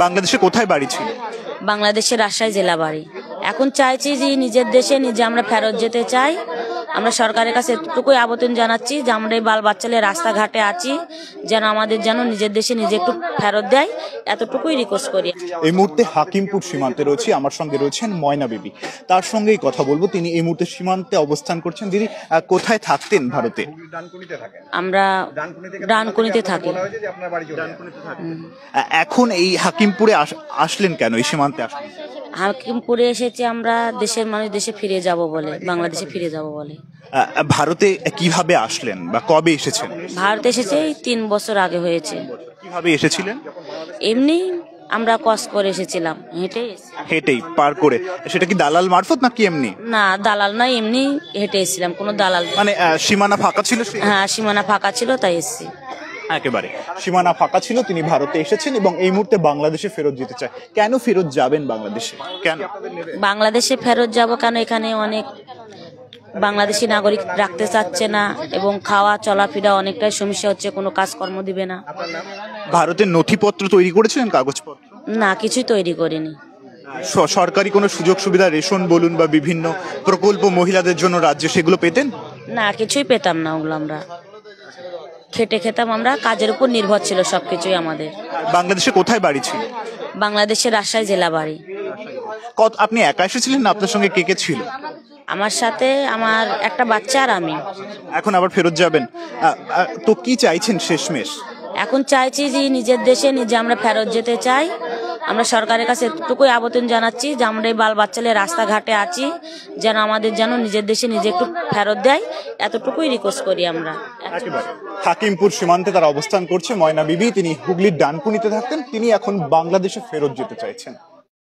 বাংলাদেশে কোথায় বাড়ি ছিল? বাংলাদেশের রাজশাহী জেলা বাড়ি। এখন চাইছি যে নিজের দেশে নিজে আমরা ফেরত যেতে চাই। আমরা সরকারের কাছে এতটুকুই আবেদন জানাচ্ছি যে আমরা এই বাল বাচ্চালে রাস্তাঘাটে আছি, যেন আমাদের যেন নিজের দেশে নিজে একটু ফেরত দেয়, এতটুকুই রিকোয়েস্ট করি। এই মুহূর্তে হাকিমপুর সীমান্তে রয়েছে, আমার সঙ্গে রয়েছেন ময়না বিবি, তার সঙ্গেই কথা বলবো। তিনি এই মুহূর্তে সীমান্তে অবস্থান করছেন। দিদি, কোথায় থাকতেন ভারতে? আমরা ডানকুনিতে থাকি। এখন এই হাকিমপুরে আসলেন কেন? এই সীমান্তে আসলেন? হাকিমপুরে এসেছি আমরা দেশের মানুষ দেশে ফিরে যাব বলে, বাংলাদেশে ফিরে যাব বলে। ভারতে কিভাবে আসলেন বা কবে এসেছেন? ভারতে এসেছে এই 3 বছর আগে হয়েছে। কিভাবে এসেছিলেন? এমনি আমরা কষ্ট করে এসেছিলাম, হেঁটেই পার করে। সেটা কি দালাল মারফত নাকি এমনি? না, দালাল নয়, এমনি হেঁটে এসেছিলাম, কোনো দালাল। মানে সীমানা ফাঁকা ছিল? হ্যাঁ, সীমানা ফাঁকা ছিল তাই এসেছি। একেবারে সীমানা ফাঁকা ছিল, তিনি ভারতে এসেছেন এবং এই মুহূর্তে বাংলাদেশে ফেরত যেতে চায়। কেন ফেরত যাবেন বাংলাদেশে? কেন বাংলাদেশে ফেরত যাব কেন? এখানে অনেক বাংলাদেশি নাগরিক রাখতে চাচ্ছে না এবং খাওয়া চলাফেরা অনেকটাই সমস্যা হচ্ছে, কোনো কাজকর্ম দিবে না। ভারতের নথিপত্র তৈরি করেছিলেন? কাগজপত্র? না, কিছুই তৈরি করিনি। সরকারি কোনো সুযোগ সুবিধা, রেশন বলুন বা বিভিন্ন প্রকল্প মহিলাদের জন্য রাজ্যে, সেগুলো পেতেন? না, কিছুই পেতাম না। ওগুলো আমরা খেটে খেতাম, আমরা কাজের উপর নির্ভর ছিল সবকিছুই আমাদের। বাংলাদেশে কোথায় বাড়ি ছিল? বাংলাদেশের রাজশাহী জেলা বাড়ি। আপনি একা এসেছিলেন না আপনার সঙ্গে কে কে ছিল? আমার সাথে আমার একটা বাচ্চা আর আমি। এখন আবার ফেরত যাবেন, তো কি চাইছেন শেষমেশ? এখন চাইছি যে নিজের দেশে নিজে আমরা ফেরত যেতে চাই। আমরা সরকারের কাছে এতটুকুই আবেদন জানাচ্ছি যে আমরা এই বাল বাচ্চালে রাস্তাঘাটে আছি, যেন আমাদের যেন নিজের দেশে নিজে একটু ফেরত দেয়, এতটুকুই রিকোয়েস্ট করি আমরা। হাকিমপুর সীমান্তে তারা অবস্থান করছে ময়না বিবি, তিনি হুগলির ডানকুনিতে থাকতেন, তিনি এখন বাংলাদেশে ফেরত যেতে চাইছেন।